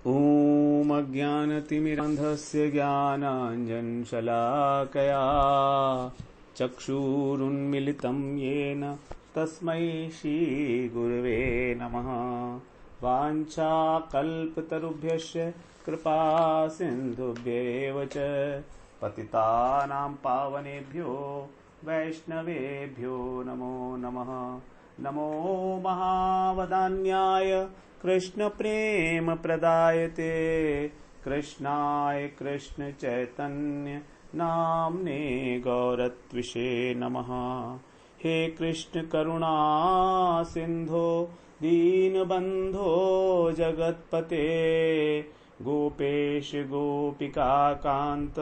ॐ अज्ञानतिमिरान्धस्य ज्ञानाञ्जनशलाकया चक्षुरुन्मिलितं येन तस्मै श्रीगुरवे नमः। वाञ्छाकल्पतरुभ्यश्च कृपासिन्धुभ्येव च पतितानां पावनेभ्यो वैष्णवेभ्यो नमो नमः। नमो महावदान्याय कृष्णप्रेमप्रदायते कृष्णाय कृष्णचैतन्य नाम्ने गौरत्विषे नमः। हे कृष्ण करुणा सिन्धो दीनबन्धो जगत्पते गोपेश गोपिकाकान्त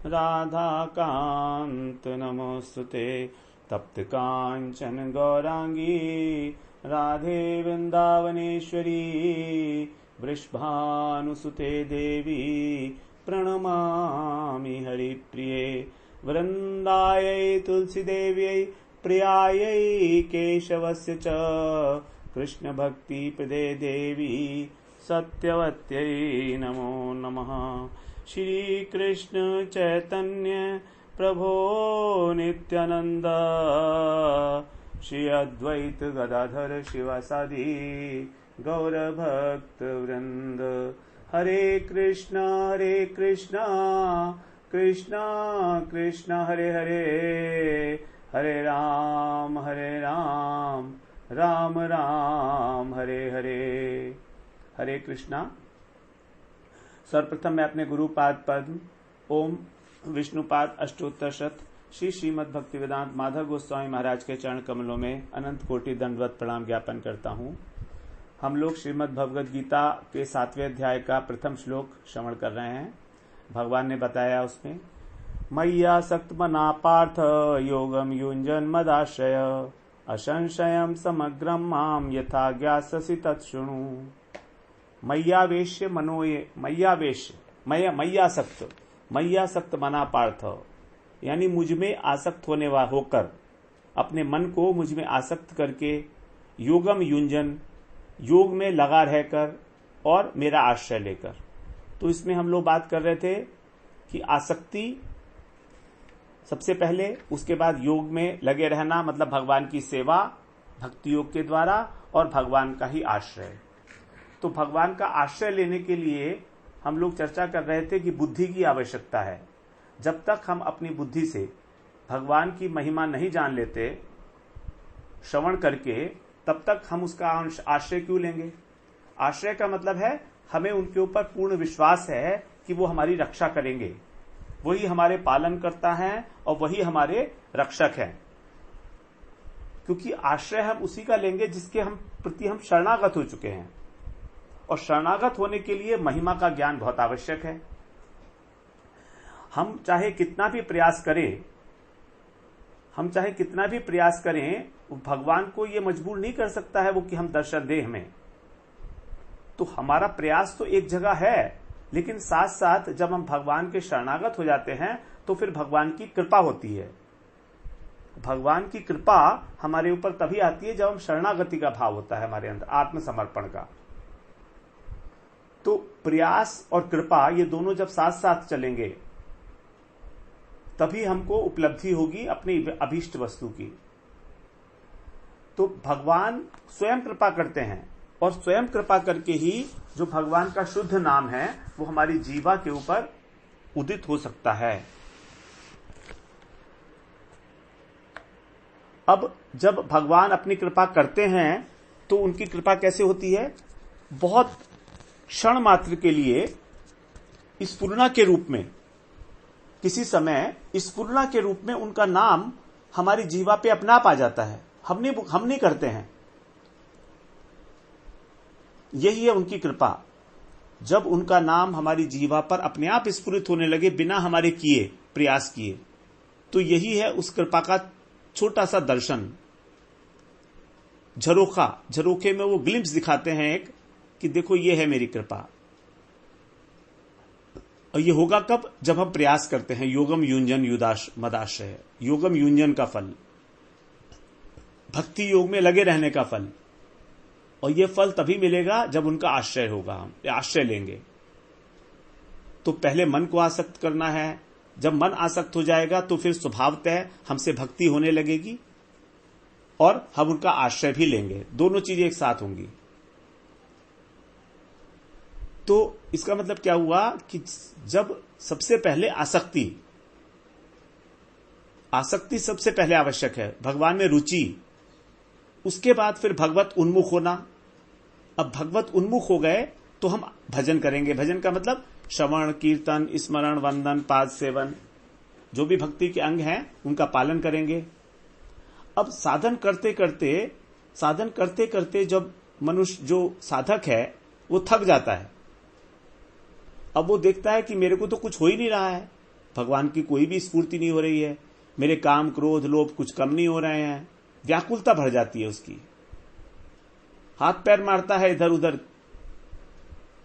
राधाकान्त नमोस्तुते। तप्त कांचन गौरांगी राधे वृंदावनेश्वरी वृषभानुसुते देवी प्रणमामि हरिप्रिये। वृंदायै तुलसीदेव्यै प्रियायै केशवस्य च कृष्णभक्तिप्रदे देवी सत्यवत्यै नमो नमः। श्रीकृष्ण चैतन्य प्रभो नित्यानंद श्री अद्वैत गदाधर शिवासादि गौरभक्त वृंद। हरे कृष्णा कृष्णा कृष्णा हरे हरे, हरे राम राम राम हरे हरे। हरे कृष्णा। सर्वप्रथम मैं अपने गुरुपाद पद्म ओम विष्णुपाद अष्टोत्तर शत श्री श्रीमद् भक्ति वेदांत माधव गोस्वामी महाराज के चरण कमलों में अनंत कोटि दंडवत प्रणाम ज्ञापन करता हूँ। हम लोग श्रीमद् भगवद गीता के 7वें अध्याय का प्रथम श्लोक श्रवण कर रहे हैं। भगवान ने बताया उसमें, मय्यासक्त मना पार्थ योगम युञ्जन मदाश्रय असंशयम समग्रम माम यथा ज्ञास्यसि तत्शृणु। मय्यावेश्य मनोये मय्यासक्त मना पार्थ, यानी मुझ में आसक्त होकर अपने मन को मुझ में आसक्त करके योगम युंजन, योग में लगा रहकर और मेरा आश्रय लेकर। तो इसमें हम लोग बात कर रहे थे कि आसक्ति सबसे पहले, उसके बाद योग में लगे रहना मतलब भगवान की सेवा भक्ति योग के द्वारा और भगवान का ही आश्रय। तो भगवान का आश्रय लेने के लिए हम लोग चर्चा कर रहे थे कि बुद्धि की आवश्यकता है। जब तक हम अपनी बुद्धि से भगवान की महिमा नहीं जान लेते श्रवण करके, तब तक हम उसका आश्रय क्यों लेंगे। आश्रय का मतलब है हमें उनके ऊपर पूर्ण विश्वास है कि वो हमारी रक्षा करेंगे, वही हमारे पालन करता है और वही हमारे रक्षक हैं। क्योंकि आश्रय हम उसी का लेंगे जिसके प्रति हम शरणागत हो चुके हैं, और शरणागत होने के लिए महिमा का ज्ञान बहुत आवश्यक है। हम चाहे कितना भी प्रयास करें, भगवान को ये मजबूर नहीं कर सकता है वो कि हम दर्शन दें हमें। तो हमारा प्रयास तो एक जगह है, लेकिन साथ साथ जब हम भगवान के शरणागत हो जाते हैं तो फिर भगवान की कृपा होती है। भगवान की कृपा हमारे ऊपर तभी आती है जब हम शरणागति का भाव होता है हमारे अंदर, आत्मसमर्पण का। तो प्रयास और कृपा ये दोनों जब साथ साथ चलेंगे तभी हमको उपलब्धि होगी अपनी अभीष्ट वस्तु की। तो भगवान स्वयं कृपा करते हैं, और स्वयं कृपा करके ही जो भगवान का शुद्ध नाम है वो हमारी जीवा के ऊपर उदित हो सकता है। अब जब भगवान अपनी कृपा करते हैं तो उनकी कृपा कैसे होती है, बहुत क्षण मात्र के लिए स्फुरना के रूप में, किसी समय स्फुरना के रूप में उनका नाम हमारी जीवा पे अपने आप आ जाता है। हम नहीं करते हैं। यही है उनकी कृपा। जब उनका नाम हमारी जीवा पर अपने आप स्फुरित होने लगे बिना हमारे प्रयास किए, तो यही है उस कृपा का छोटा सा दर्शन, झरोखे में वो ग्लिम्स दिखाते हैं एक, कि देखो ये है मेरी कृपा। और ये होगा कब, जब हम प्रयास करते हैं। योगम युंजन मदाश्रय, योगम युंजन का फल, भक्ति योग में लगे रहने का फल। और ये फल तभी मिलेगा जब उनका आश्रय होगा, हम आश्रय लेंगे। तो पहले मन को आसक्त करना है, जब मन आसक्त हो जाएगा तो फिर स्वभावतः हमसे भक्ति होने लगेगी और हम उनका आश्रय भी लेंगे, दोनों चीजें एक साथ होंगी। तो इसका मतलब क्या हुआ कि जब सबसे पहले आसक्ति सबसे पहले आवश्यक है, भगवान में रुचि, उसके बाद फिर भगवत उन्मुख होना। अब भगवत उन्मुख हो गए तो हम भजन करेंगे। भजन का मतलब श्रवण, कीर्तन, स्मरण, वंदन, पाद सेवन, जो भी भक्ति के अंग हैं उनका पालन करेंगे। अब साधन करते करते जब मनुष्य जो साधक है वो थक जाता है, अब वो देखता है कि मेरे को तो कुछ हो ही नहीं रहा है, भगवान की कोई भी स्फूर्ति नहीं हो रही है, मेरे काम, क्रोध, लोभ कुछ कम नहीं हो रहे हैं, व्याकुलता भर जाती है उसकी। हाथ पैर मारता है इधर उधर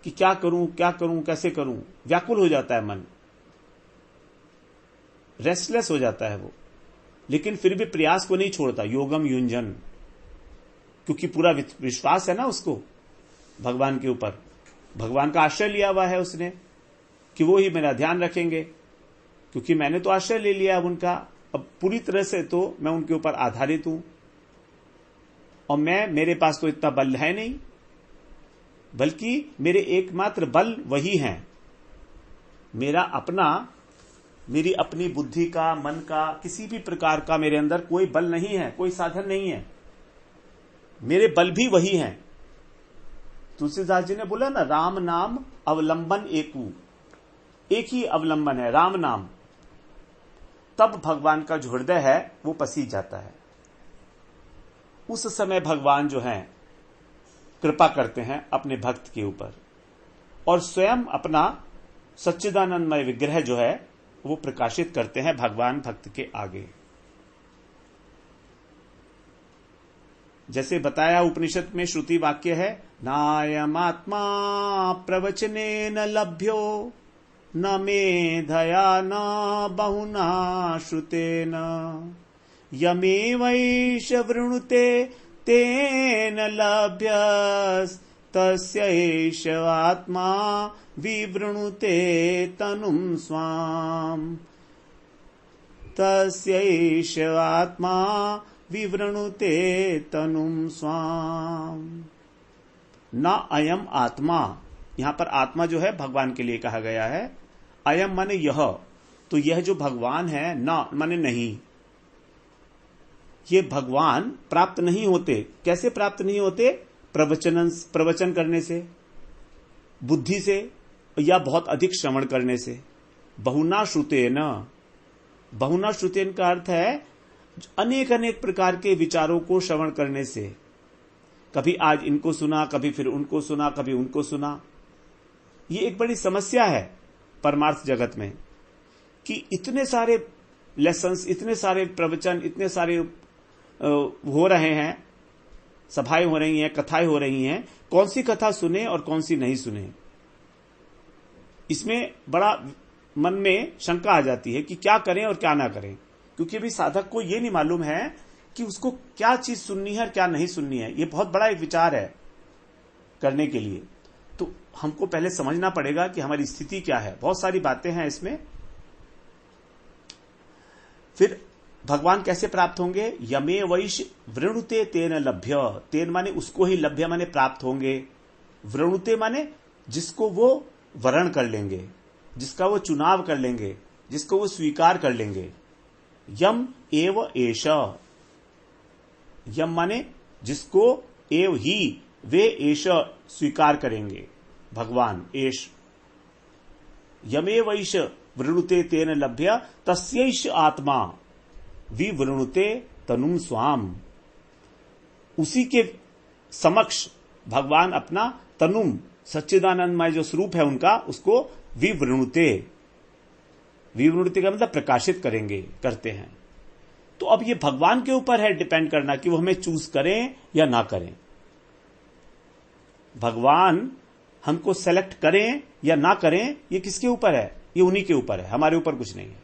कि क्या करूं, कैसे करूं, व्याकुल हो जाता है मन, रेस्टलेस हो जाता है वो। लेकिन फिर भी प्रयास को नहीं छोड़ता, योगम युंजन, क्योंकि पूरा विश्वास है ना उसको भगवान के ऊपर, भगवान का आश्रय लिया हुआ है उसने कि वो ही मेरा ध्यान रखेंगे, क्योंकि मैंने तो आश्रय ले लिया अब उनका, अब पूरी तरह से तो मैं उनके ऊपर आधारित हूं। और मेरे पास तो इतना बल है नहीं, बल्कि मेरे एकमात्र बल वही हैं, मेरी अपनी बुद्धि का, मन का, किसी भी प्रकार का मेरे अंदर कोई बल नहीं है, कोई साधन नहीं है, मेरे बल भी वही हैं। तुलसीदास जी ने बोला ना, राम नाम अवलंबन एक ही अवलंबन है, राम नाम। तब भगवान का जो हृदय है वो पसीज जाता है। उस समय भगवान जो है कृपा करते हैं अपने भक्त के ऊपर और स्वयं अपना सच्चिदानंदमय विग्रह जो है वो प्रकाशित करते हैं भगवान भक्त के आगे। जैसे बताया उपनिषद में श्रुति वाक्य है, नायमात्मा प्रवचने न लभ्यो न मेधया न बहुना श्रुतेन यमेवैष वृणुते तेन लभ्यस्तस्यैष आत्मा विवृणुते तनुं स्वाम, तस्यैष आत्मा विवृणुते तनुं स्वाम। न अयम आत्मा, यहां पर आत्मा जो है भगवान के लिए कहा गया है, अयम माने यह, तो यह जो भगवान है, न माने नहीं, ये भगवान प्राप्त नहीं होते। कैसे प्राप्त नहीं होते? प्रवचन करने से, बुद्धि से, या बहुत अधिक श्रवण करने से। बहुना श्रुतेन, बहुना श्रुतेन का अर्थ है अनेक अनेक प्रकार के विचारों को श्रवण करने से। कभी आज इनको सुना, कभी फिर उनको सुना, कभी उनको सुना। ये एक बड़ी समस्या है परमार्थ जगत में कि इतने सारे लेसन्स, इतने सारे प्रवचन, इतने सारे हो रहे हैं, सभाएं हो रही हैं, कथाएं हो रही हैं, कौन सी कथा सुने और कौन सी नहीं सुने। इसमें बड़ा मन में शंका आ जाती है कि क्या करें और क्या ना करें, क्योंकि अभी साधक को यह नहीं मालूम है कि उसको क्या चीज सुननी है और क्या नहीं सुननी है। यह बहुत बड़ा एक विचार है करने के लिए। तो हमको पहले समझना पड़ेगा कि हमारी स्थिति क्या है। बहुत सारी बातें हैं इसमें। फिर भगवान कैसे प्राप्त होंगे? यमे वैश वृणुते तेन लभ्य, तेन माने उसको ही, लभ्य माने प्राप्त होंगे, वृणुते माने जिसको वो वरण कर लेंगे, जिसका वो चुनाव कर लेंगे, जिसको वो स्वीकार कर लेंगे। यम एव एष, यम माने जिसको, एव ही वे एष स्वीकार करेंगे भगवान। एष यमे वैश वृणुते तेन लभ्य तस्यैष आत्मा विवृणुते तनुम स्वाम, उसी के समक्ष भगवान अपना तनुम, सच्चिदानंदमय जो स्वरूप है उनका, उसको विवृणुते, विवृणुते का मतलब प्रकाशित करेंगे, करते हैं। तो अब ये भगवान के ऊपर है डिपेंड करना कि वो हमें चूज करें या ना करें। भगवान हमको सेलेक्ट करें या ना करें, ये किसके ऊपर है? ये उन्हीं के ऊपर है, हमारे ऊपर कुछ नहीं है।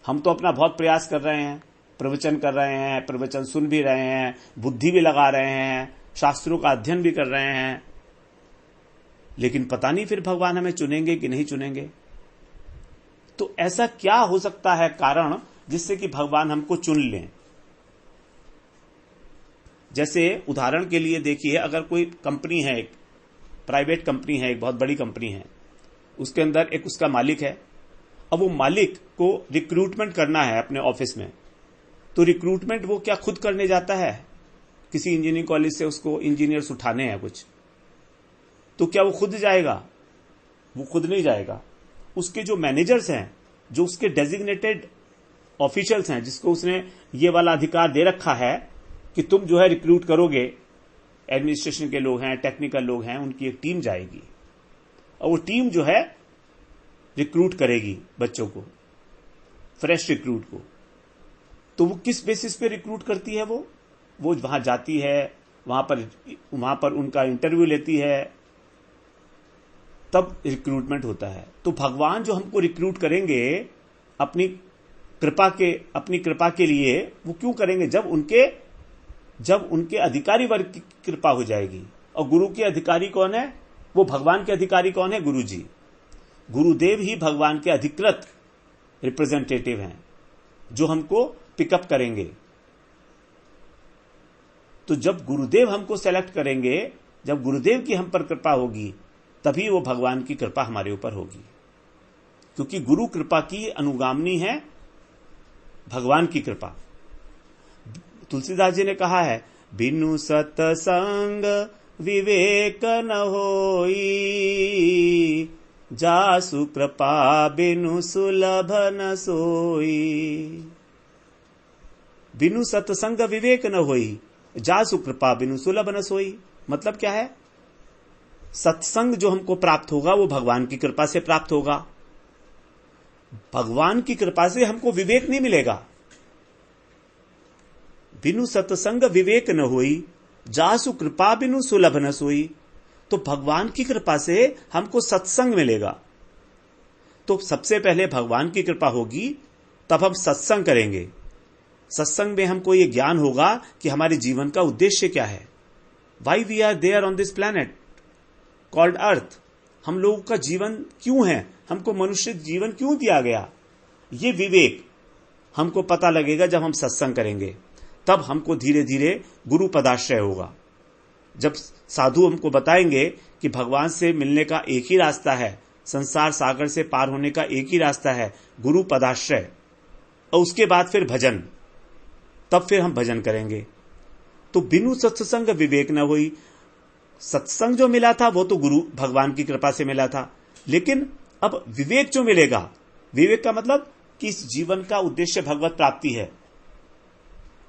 हम तो अपना बहुत प्रयास कर रहे हैं, प्रवचन कर रहे हैं, प्रवचन सुन भी रहे हैं, बुद्धि भी लगा रहे हैं, शास्त्रों का अध्ययन भी कर रहे हैं, लेकिन पता नहीं फिर भगवान हमें चुनेंगे कि नहीं चुनेंगे। तो ऐसा क्या हो सकता है कारण जिससे कि भगवान हमको चुन लें? जैसे उदाहरण के लिए देखिए, अगर कोई कंपनी है, एक प्राइवेट कंपनी है, एक बहुत बड़ी कंपनी है, उसके अंदर एक उसका मालिक है। अब वो मालिक को रिक्रूटमेंट करना है अपने ऑफिस में, तो रिक्रूटमेंट वो क्या खुद करने जाता है? किसी इंजीनियरिंग कॉलेज से उसको इंजीनियर्स उठाने हैं कुछ, तो क्या वो खुद जाएगा? वो खुद नहीं जाएगा। उसके जो मैनेजर्स हैं, जो उसके डेजिग्नेटेड ऑफिशियल्स हैं, जिसको उसने ये वाला अधिकार दे रखा है कि तुम जो है रिक्रूट करोगे, एडमिनिस्ट्रेशन के लोग हैं, टेक्निकल लोग हैं, उनकी एक टीम जाएगी और वो टीम जो है रिक्रूट करेगी बच्चों को, फ्रेश रिक्रूट को। तो वो किस बेसिस पे रिक्रूट करती है? वो वहां जाती है, वहां पर उनका इंटरव्यू लेती है, तब रिक्रूटमेंट होता है। तो भगवान जो हमको रिक्रूट करेंगे अपनी कृपा के लिए, वो क्यों करेंगे? जब उनके अधिकारी वर्ग की कृपा हो जाएगी। और गुरु के अधिकारी कौन है? वो भगवान के अधिकारी कौन है? गुरु जी। गुरुदेव ही भगवान के अधिकृत रिप्रेजेंटेटिव हैं, जो हमको पिकअप करेंगे। तो जब गुरुदेव हमको सेलेक्ट करेंगे, जब गुरुदेव की हम पर कृपा होगी, तभी वो भगवान की कृपा हमारे ऊपर होगी। क्योंकि गुरु कृपा की अनुगामिनी है भगवान की कृपा। तुलसीदास जी ने कहा है, बिनु सतसंग विवेक न होई, जासु कृपा बिनु सुलभ न सोई। बिनु सतसंग विवेक न होई, जासु कृपा बिनु सुलभ न सोई। मतलब क्या है? सत्संग जो हमको प्राप्त होगा वो भगवान की कृपा से प्राप्त होगा। भगवान की कृपा से हमको विवेक नहीं मिलेगा। बिनु सत्संग विवेक न होई, जासु कृपा बिनु सुलभ न सोई। तो भगवान की कृपा से हमको सत्संग मिलेगा। तो सबसे पहले भगवान की कृपा होगी, तब हम सत्संग करेंगे। सत्संग में हमको ये ज्ञान होगा कि हमारे जीवन का उद्देश्य क्या है। Why we are there on this planet called Earth. हम लोगों का जीवन क्यों है, हमको मनुष्य जीवन क्यों दिया गया, ये विवेक हमको पता लगेगा जब हम सत्संग करेंगे। तब हमको धीरे धीरे गुरु पदाश्रय होगा। जब साधु हमको बताएंगे कि भगवान से मिलने का एक ही रास्ता है, संसार सागर से पार होने का एक ही रास्ता है, गुरु पदाश्रय, और उसके बाद फिर भजन, तब फिर हम भजन करेंगे। तो बिनु सत्संग विवेक न हुई। सत्संग जो मिला था वो तो गुरु भगवान की कृपा से मिला था, लेकिन अब विवेक जो मिलेगा, विवेक का मतलब कि इस जीवन का उद्देश्य भगवत प्राप्ति है,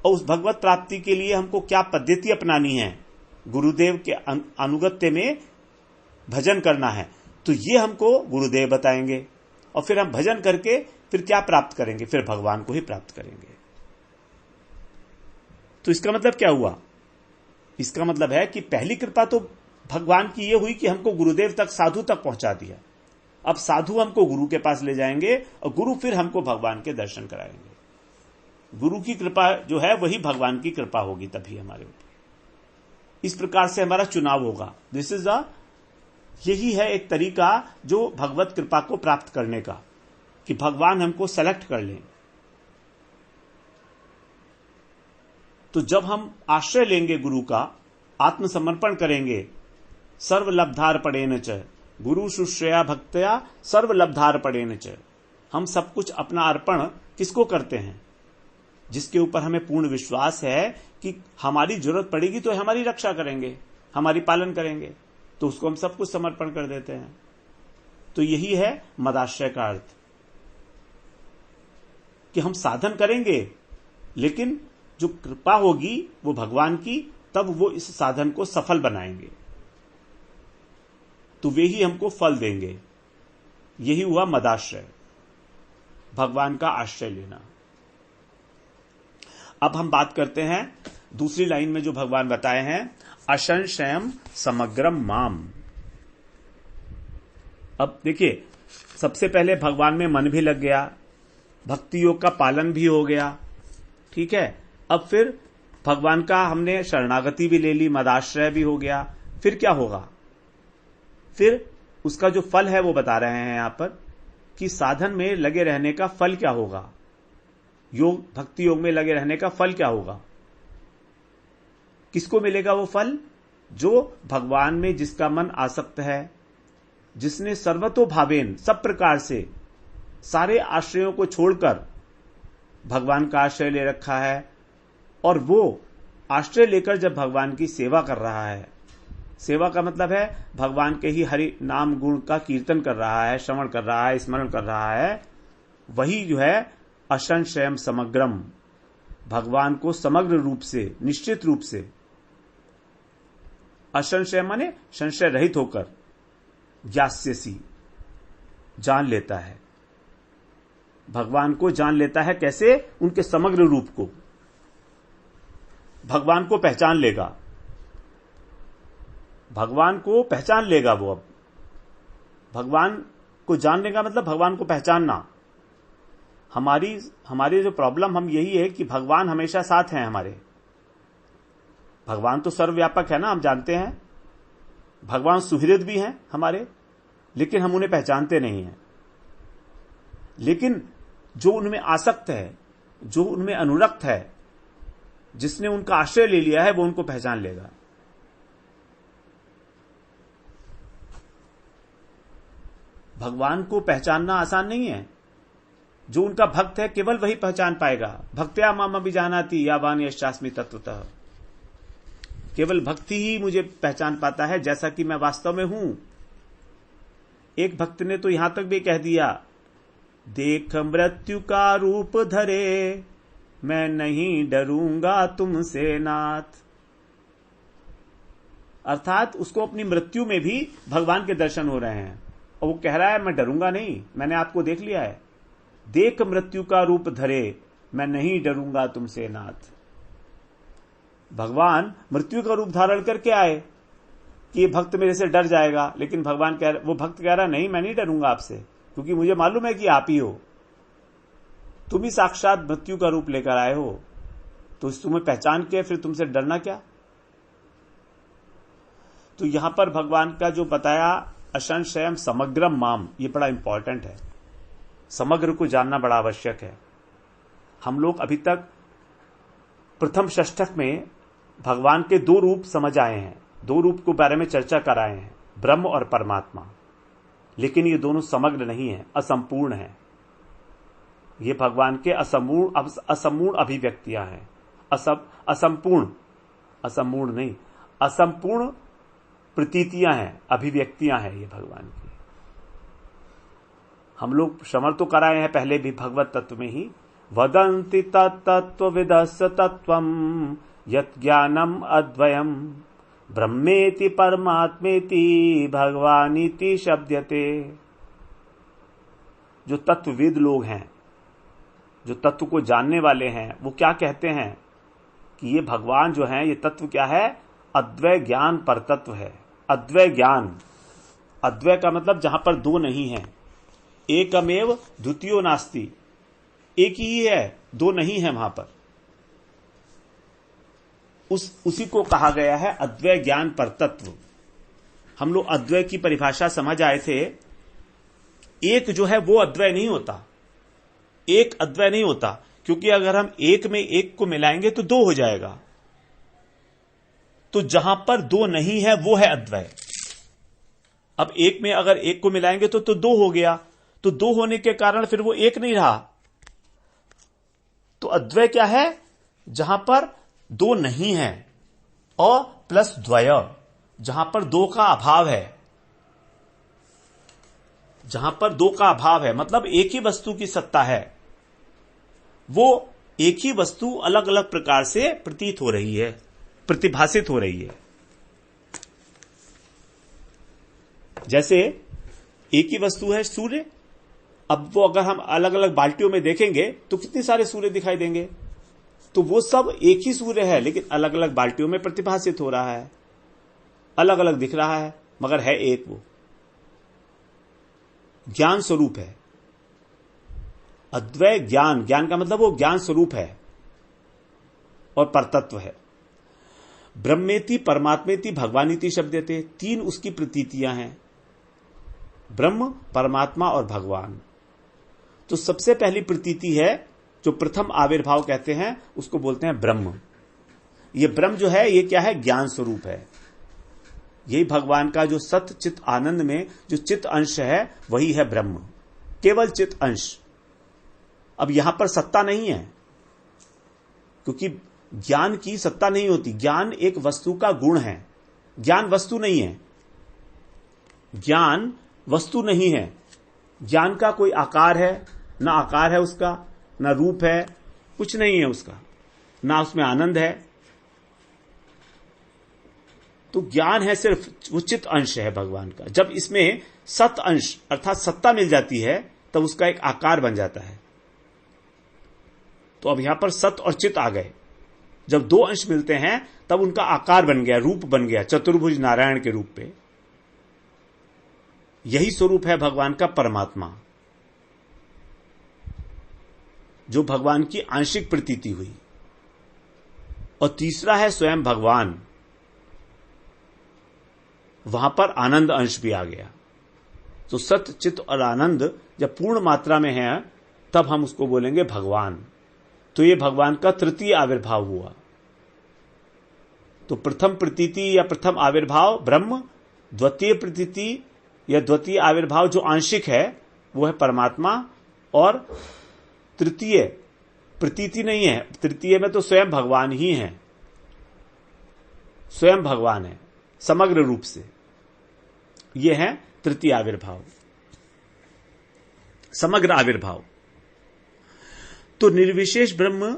और उस भगवत प्राप्ति के लिए हमको क्या पद्धति अपनानी है, गुरुदेव के अनुगत्य में भजन करना है। तो ये हमको गुरुदेव बताएंगे, और फिर हम भजन करके फिर क्या प्राप्त करेंगे? फिर भगवान को ही प्राप्त करेंगे। तो इसका मतलब क्या हुआ? इसका मतलब है कि पहली कृपा तो भगवान की ये हुई कि हमको गुरुदेव तक, साधु तक पहुंचा दिया। अब साधु हमको गुरु के पास ले जाएंगे और गुरु फिर हमको भगवान के दर्शन कराएंगे। गुरु की कृपा जो है वही भगवान की कृपा होगी तभी हमारे ऊपर। इस प्रकार से हमारा चुनाव होगा। दिस इज यही है एक तरीका जो भगवत कृपा को प्राप्त करने का, कि भगवान हमको सेलेक्ट कर लें। तो जब हम आश्रय लेंगे गुरु का, आत्मसमर्पण करेंगे, सर्वलब्धार पड़ेन च, गुरु शुश्रया भक्तया सर्वलब्धार पड़ेन च। हम सब कुछ अपना अर्पण किसको करते हैं? जिसके ऊपर हमें पूर्ण विश्वास है कि हमारी जरूरत पड़ेगी तो हमारी रक्षा करेंगे, हमारी पालन करेंगे, तो उसको हम सब कुछ समर्पण कर देते हैं। तो यही है मदाश्रय का अर्थ, कि हम साधन करेंगे, लेकिन जो कृपा होगी वो भगवान की, तब वो इस साधन को सफल बनाएंगे, तो वे ही हमको फल देंगे। यही हुआ मदाश्रय, भगवान का आश्रय लेना। अब हम बात करते हैं दूसरी लाइन में जो भगवान बताए हैं, असंशयम समग्रम माम। अब देखिए, सबसे पहले भगवान में मन भी लग गया, भक्ति योग का पालन भी हो गया, ठीक है। अब फिर भगवान का हमने शरणागति भी ले ली, मदाश्रय भी हो गया, फिर क्या होगा? फिर उसका जो फल है वो बता रहे हैं यहां पर कि साधन में लगे रहने का फल क्या होगा, योग भक्ति योग में लगे रहने का फल क्या होगा। किसको मिलेगा वो फल? जो भगवान में जिसका मन आसक्त है, जिसने सर्वतोभावेन सब प्रकार से सारे आश्रयों को छोड़कर भगवान का आश्रय ले रखा है, और वो आश्रय लेकर जब भगवान की सेवा कर रहा है, सेवा का मतलब है भगवान के ही हरि नाम गुण का कीर्तन कर रहा है, श्रवण कर रहा है, स्मरण कर रहा है, वही जो है असंशयम समग्रम, भगवान को समग्र रूप से, निश्चित रूप से, असंशय माने संशय रहित होकर, ज्ञास्यसि जान लेता है, भगवान को जान लेता है। कैसे? उनके समग्र रूप को, भगवान को पहचान लेगा, भगवान को पहचान लेगा वो। अब भगवान को जानने का मतलब भगवान को पहचानना। हमारी जो प्रॉब्लम हम यही है कि भगवान हमेशा साथ हैं हमारे। भगवान तो सर्वव्यापक है ना, हम जानते हैं, भगवान सुहृद भी हैं हमारे, लेकिन हम उन्हें पहचानते नहीं हैं। लेकिन जो उनमें आसक्त है, जो उनमें अनुरक्त है, जिसने उनका आश्रय ले लिया है, वो उनको पहचान लेगा। भगवान को पहचानना आसान नहीं है। जो उनका भक्त है केवल वही पहचान पाएगा। भक्त्या माम अभिजानाति यावान यश्चास्मि तत्वतः, केवल भक्ति ही मुझे पहचान पाता है जैसा कि मैं वास्तव में हूं। एक भक्त ने तो यहां तक भी कह दिया, देख मृत्यु का रूप धरे, मैं नहीं डरूंगा तुमसे नाथ। अर्थात उसको अपनी मृत्यु में भी भगवान के दर्शन हो रहे हैं, और वो कह रहा है मैं डरूंगा नहीं, मैंने आपको देख लिया है। देख मृत्यु का रूप धरे, मैं नहीं डरूंगा तुमसे नाथ। भगवान मृत्यु का रूप धारण करके आए कि ये भक्त मेरे से डर जाएगा, लेकिन वो भक्त कह रहा नहीं, मैं नहीं डरूंगा आपसे, क्योंकि मुझे मालूम है कि आप ही हो, तुम ही साक्षात मृत्यु का रूप लेकर आए हो, तो तुम्हें पहचान के फिर तुमसे डरना क्या। तो यहां पर भगवान का जो बताया असंशयम समग्रम माम, ये बड़ा इंपॉर्टेंट है। समग्र को जानना बड़ा आवश्यक है। हम लोग अभी तक प्रथम षष्ठक में भगवान के दो रूप समझ आए हैं, दो रूप के बारे में चर्चा कराए हैं, ब्रह्म और परमात्मा। लेकिन ये दोनों समग्र नहीं है, असंपूर्ण है। ये भगवान के असंपूर्ण अभिव्यक्तियां हैं। असंपूर्ण नहीं, असंपूर्ण प्रतीतियां हैं, अभिव्यक्तियां हैं ये भगवान की। हम लोग श्रवण तो कराए हैं पहले भी भगवत तत्व में ही, वदन्ति तत्त्वविदस्स तत्त्वम् यत् ज्ञानम् अद्वयम् ब्रह्मेति परमात्मेति भगवानीति शब्दते। जो तत्वविद लोग हैं, जो तत्व को जानने वाले हैं, वो क्या कहते हैं कि ये भगवान जो है, ये तत्व क्या है? अद्वय ज्ञान पर तत्व है। अद्वय ज्ञान, अद्वय का मतलब जहां पर दो नहीं है, एकमेव द्वितीयो नास्ति, एक ही है, दो नहीं है वहां पर। उसी को कहा गया है अद्वय ज्ञान पर तत्व। हम लोग अद्वय की परिभाषा समझ आए थे। एक जो है वो अद्वय नहीं होता, एक अद्वय नहीं होता, क्योंकि अगर हम एक में एक को मिलाएंगे तो दो हो जाएगा। तो जहां पर दो नहीं है वो है अद्वय। अब एक में अगर एक को मिलाएंगे तो दो हो गया, तो दो होने के कारण फिर वो एक नहीं रहा। तो अद्वय क्या है? जहां पर दो नहीं है, और प्लस द्वय, जहां पर दो का अभाव है। जहां पर दो का अभाव है मतलब एक ही वस्तु की सत्ता है, वो एक ही वस्तु अलग अलग प्रकार से प्रतीत हो रही है, प्रतिभासित हो रही है। जैसे एक ही वस्तु है सूर्य, अब वो अगर हम अलग अलग बाल्टियों में देखेंगे तो कितने सारे सूर्य दिखाई देंगे। तो वो सब एक ही सूर्य है, लेकिन अलग अलग बाल्टियों में प्रतिभासित हो रहा है, अलग अलग दिख रहा है, मगर है एक। वो ज्ञान स्वरूप है। अद्वय ज्ञान, ज्ञान का मतलब वो ज्ञान स्वरूप है और परतत्व है। ब्रह्मेति परमात्मेति भगवानिति शब्दते, 3 उसकी प्रतीतियां हैं, ब्रह्म, परमात्मा और भगवान। तो सबसे पहली प्रतीति है जो प्रथम आविर्भाव कहते हैं, उसको बोलते हैं ब्रह्म। ये ब्रह्म जो है ये क्या है? ज्ञान स्वरूप है। यही भगवान का जो सत चित आनंद में जो चित अंश है वही है ब्रह्म, केवल चित अंश। अब यहां पर सत्ता नहीं है, क्योंकि ज्ञान की सत्ता नहीं होती। ज्ञान एक वस्तु का गुण है, ज्ञान वस्तु नहीं है। ज्ञान वस्तु नहीं है। ज्ञान का कोई आकार है? ना आकार है उसका, ना रूप है, कुछ नहीं है उसका, ना उसमें आनंद है। तो ज्ञान है सिर्फ उचित अंश है भगवान का। जब इसमें सत अंश अर्थात सत्ता मिल जाती है तब उसका एक आकार बन जाता है। तो अब यहां पर सत और चित आ गए। जब 2 अंश मिलते हैं तब उनका आकार बन गया, रूप बन गया, चतुर्भुज नारायण के रूप पे। यही स्वरूप है भगवान का परमात्मा, जो भगवान की आंशिक प्रतीति हुई। और तीसरा है स्वयं भगवान, वहां पर आनंद अंश भी आ गया। तो सत चित और आनंद जब पूर्ण मात्रा में है तब हम उसको बोलेंगे भगवान। तो ये भगवान का तृतीय आविर्भाव हुआ। तो प्रथम प्रतीति या प्रथम आविर्भाव ब्रह्म, द्वितीय प्रतीति या द्वितीय आविर्भाव जो आंशिक है वो है परमात्मा, और तृतीय प्रतीति नहीं है, तृतीय में तो स्वयं भगवान ही है, स्वयं भगवान है समग्र रूप से। ये है तृतीय आविर्भाव, समग्र आविर्भाव। तो निर्विशेष ब्रह्म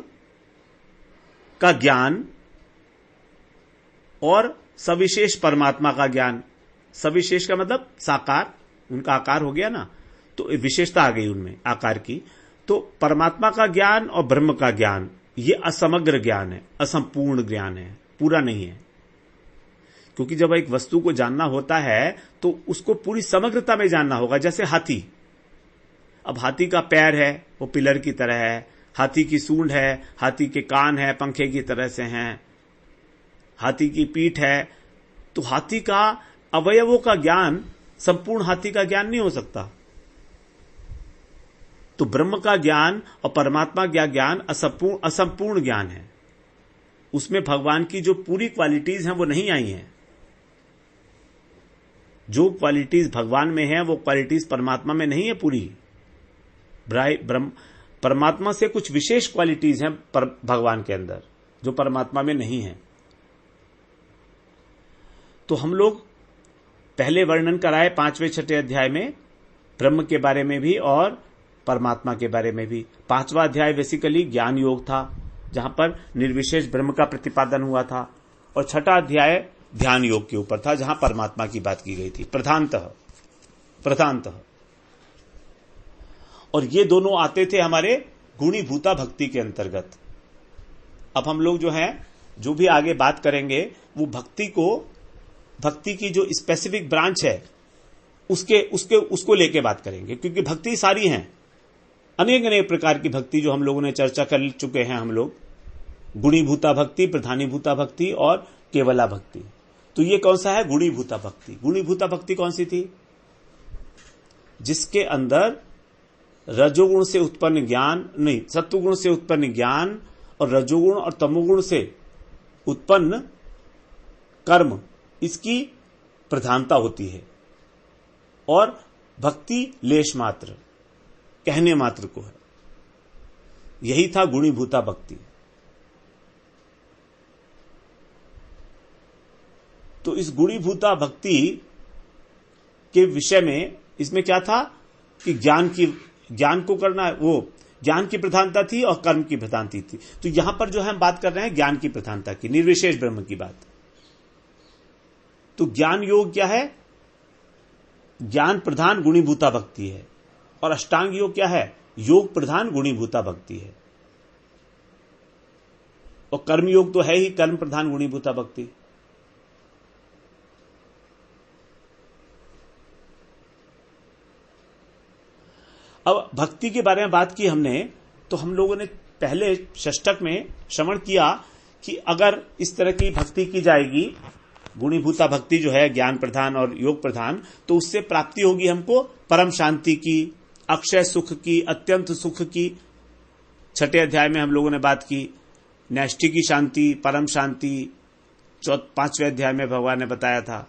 का ज्ञान और सविशेष परमात्मा का ज्ञान। सविशेष का मतलब साकार, उनका आकार हो गया ना, तो विशेषता आ गई उनमें आकार की। तो परमात्मा का ज्ञान और ब्रह्म का ज्ञान ये असमग्र ज्ञान है, असंपूर्ण ज्ञान है, पूरा नहीं है। क्योंकि जब एक वस्तु को जानना होता है तो उसको पूरी समग्रता में जानना होगा। जैसे हाथी, अब हाथी का पैर है वो पिलर की तरह है, हाथी की सूंड है, हाथी के कान है पंखे की तरह से हैं, हाथी की पीठ है। तो हाथी का अवयवों का ज्ञान संपूर्ण हाथी का ज्ञान नहीं हो सकता। तो ब्रह्म का ज्ञान और परमात्मा का ज्ञान असंपूर्ण ज्ञान है। उसमें भगवान की जो पूरी क्वालिटीज हैं वो नहीं आई हैं। जो क्वालिटीज भगवान में है वो क्वालिटीज परमात्मा में नहीं है पूरी। परमात्मा से कुछ विशेष क्वालिटीज हैं भगवान के अंदर जो परमात्मा में नहीं है। तो हम लोग पहले वर्णन कराए 5वें 6ठे अध्याय में ब्रह्म के बारे में भी और परमात्मा के बारे में भी। 5वां अध्याय बेसिकली ज्ञान योग था, जहां पर निर्विशेष ब्रह्म का प्रतिपादन हुआ था, और 6ठा अध्याय ध्यान योग के ऊपर था, जहां परमात्मा की बात की गई थी प्रधानतः। और ये दोनों आते थे हमारे गुणीभूता भक्ति के अंतर्गत। अब हम लोग जो है जो भी आगे बात करेंगे वो भक्ति की जो स्पेसिफिक ब्रांच है उसको लेके बात करेंगे, क्योंकि भक्ति सारी हैं, अनेक अनेक प्रकार की भक्ति जो हम लोगों ने चर्चा कर चुके हैं हम लोग। गुणीभूता भक्ति, प्रधानीभूता भक्ति और केवला भक्ति। तो ये कौन सा है? गुणीभूता भक्ति। गुणीभूता भक्ति कौन सी थी? जिसके अंदर रजोगुण से उत्पन्न ज्ञान नहीं, सत्वगुण से उत्पन्न ज्ञान और रजोगुण और तमोगुण से उत्पन्न कर्म, इसकी प्रधानता होती है, और भक्ति लेश मात्र, कहने मात्र को है। यही था गुणीभूता भक्ति। तो इस गुणीभूता भक्ति के विषय में इसमें क्या था कि ज्ञान को करना, वो ज्ञान की प्रधानता थी और कर्म की प्रधानता थी। तो यहां पर जो है हम बात कर रहे हैं ज्ञान की प्रधानता की, निर्विशेष ब्रह्म की बात। तो ज्ञान योग क्या है? ज्ञान प्रधान गुणीभूता भक्ति है। और अष्टांग योग क्या है? योग प्रधान गुणीभूता भक्ति है। और कर्म योग तो है ही कर्म प्रधान गुणीभूता भक्ति। अब भक्ति के बारे में बात की हमने, तो हम लोगों ने पहले षष्टक में श्रवण किया कि अगर इस तरह की भक्ति की जाएगी, गुणीभूता भक्ति जो है ज्ञान प्रधान और योग प्रधान, तो उससे प्राप्ति होगी हमको परम शांति की, अक्षय सुख की, अत्यंत सुख की। 6 अध्याय में हम लोगों ने बात की नैष्ठिक की शांति, परम शांति। 5वें अध्याय में भगवान ने बताया था।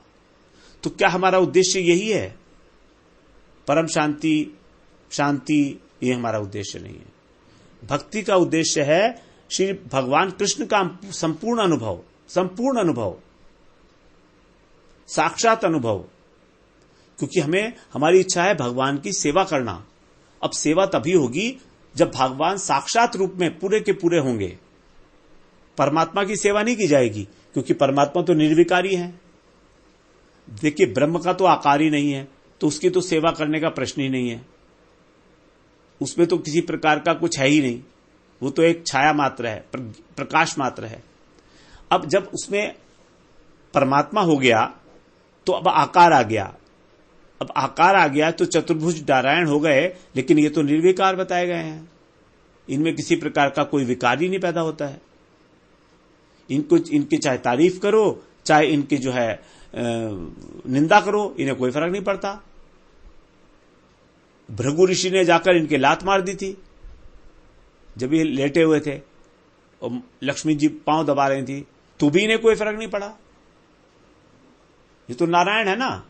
तो क्या हमारा उद्देश्य यही है? परम शांति, शांति, ये हमारा उद्देश्य नहीं है। भक्ति का उद्देश्य है श्री भगवान कृष्ण का संपूर्ण अनुभव, संपूर्ण अनुभव, साक्षात अनुभव। क्योंकि हमें, हमारी इच्छा है भगवान की सेवा करना। अब सेवा तभी होगी जब भगवान साक्षात रूप में पूरे के पूरे होंगे। परमात्मा की सेवा नहीं की जाएगी, क्योंकि परमात्मा तो निर्विकारी है। देखिए, ब्रह्म का तो आकार ही नहीं है, तो उसकी तो सेवा करने का प्रश्न ही नहीं है। उसमें तो किसी प्रकार का कुछ है ही नहीं, वो तो एक छाया मात्र है, प्रकाश मात्र है। अब जब उसमें परमात्मा हो गया तो अब आकार आ गया। अब आकार आ गया तो चतुर्भुज नारायण हो गए, लेकिन ये तो निर्विकार बताए गए हैं। इनमें किसी प्रकार का कोई विकार ही नहीं पैदा होता है। इनको, इनकी चाहे तारीफ करो, चाहे इनकी जो है निंदा करो, इन्हें कोई फर्क नहीं पड़ता। भृगु ऋषि ने जाकर इनके लात मार दी थी जब ये लेटे हुए थे और लक्ष्मी जी पांव दबा रही थी, तो भी इन्हें कोई फर्क नहीं पड़ा। ये तो नारायण है ना,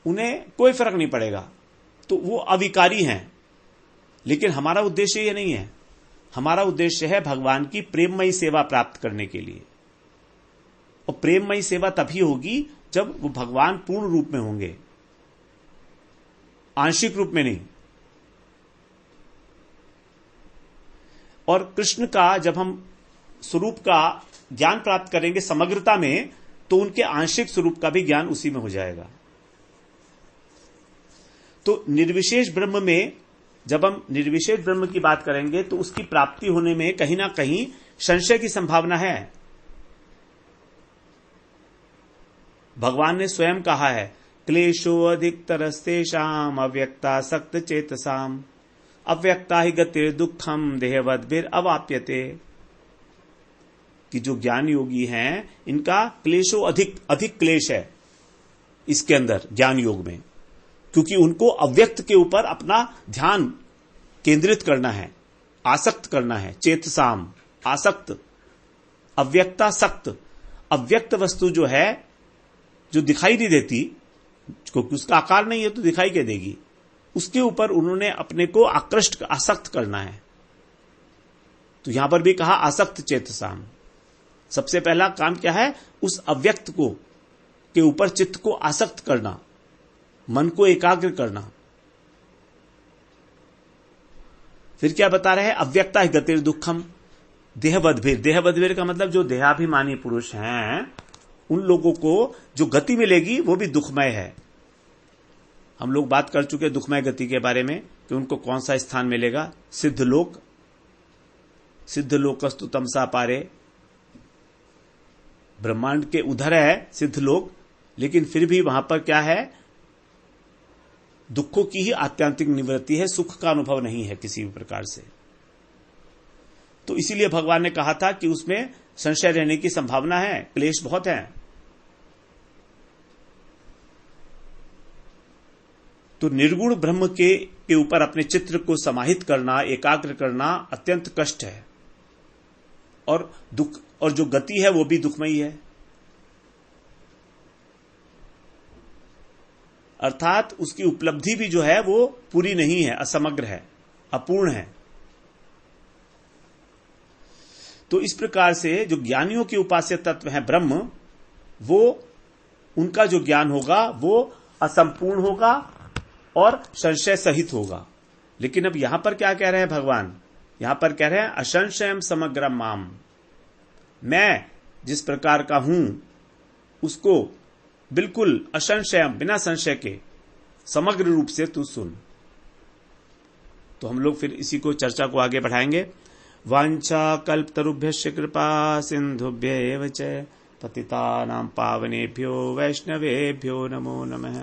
उन्हें कोई फर्क नहीं पड़ेगा। तो वो अविकारी हैं। लेकिन हमारा उद्देश्य ये नहीं है। हमारा उद्देश्य है भगवान की प्रेममयी सेवा प्राप्त करने के लिए। और प्रेममयी सेवा तभी होगी जब वो भगवान पूर्ण रूप में होंगे, आंशिक रूप में नहीं। और कृष्ण का जब हम स्वरूप का ज्ञान प्राप्त करेंगे समग्रता में, तो उनके आंशिक स्वरूप का भी ज्ञान उसी में हो जाएगा। तो निर्विशेष ब्रह्म में, जब हम निर्विशेष ब्रह्म की बात करेंगे, तो उसकी प्राप्ति होने में कहीं ना कहीं संशय की संभावना है। भगवान ने स्वयं कहा है, क्लेशो अधिकतरस्तेषाम अव्यक्तासक्त चेतसाम अव्यक्ता ही गतिर दुखम देहवद्भिर अवाप्यते। कि जो ज्ञान योगी हैं, इनका क्लेशो अधिक क्लेश है इसके अंदर ज्ञान योग में, क्योंकि उनको अव्यक्त के ऊपर अपना ध्यान केंद्रित करना है, आसक्त करना है। चेतसाम, आसक्त, अव्यक्तासक्त। अव्यक्त वस्तु जो है, जो दिखाई नहीं देती, क्योंकि उसका आकार नहीं है तो दिखाई क्या देगी, उसके ऊपर उन्होंने अपने को आकृष्ट, आसक्त करना है। तो यहां पर भी कहा आसक्त चेतसाम। सबसे पहला काम क्या है? उस अव्यक्त को के ऊपर चित्त को आसक्त करना, मन को एकाग्र करना। फिर क्या बता रहे हैं? अव्यक्ता ही गतिर दुखम देहवद्भिर। देहवद्भिर का मतलब जो देहाभिमानी पुरुष हैं, उन लोगों को जो गति मिलेगी वो भी दुखमय है। हम लोग बात कर चुके दुखमय गति के बारे में कि उनको कौन सा स्थान मिलेगा। सिद्धलोक, सिद्धलोकस्तु तमसा पारे। ब्रह्मांड के उधर है सिद्धलोक, लेकिन फिर भी वहां पर क्या है? दुखों की ही आत्यंतिक निवृत्ति है, सुख का अनुभव नहीं है किसी भी प्रकार से। तो इसीलिए भगवान ने कहा था कि उसमें संशय रहने की संभावना है, क्लेश बहुत है। तो निर्गुण ब्रह्म के ऊपर अपने चित्र को समाहित करना, एकाग्र करना अत्यंत कष्ट है। और दुख, और जो गति है वो भी दुखमयी है। अर्थात उसकी उपलब्धि भी जो है वो पूरी नहीं है, असमग्र है, अपूर्ण है। तो इस प्रकार से जो ज्ञानियों के उपास्य तत्व है ब्रह्म, वो उनका जो ज्ञान होगा वो असंपूर्ण होगा और संशय सहित होगा। लेकिन अब यहां पर क्या कह रहे हैं भगवान? यहां पर कह रहे हैं असंशयम समग्रम माम। मैं जिस प्रकार का हूं उसको बिल्कुल असंशयम, बिना संशय के समग्र रूप से तू सुन। तो हम लोग फिर इसी को, चर्चा को आगे बढ़ाएंगे। वांछा कल्पतरुभ्यश्च कृपा सिंधुभ्य एव च पतितानां पावनेभ्यो वैष्णवेभ्यो नमो नमः।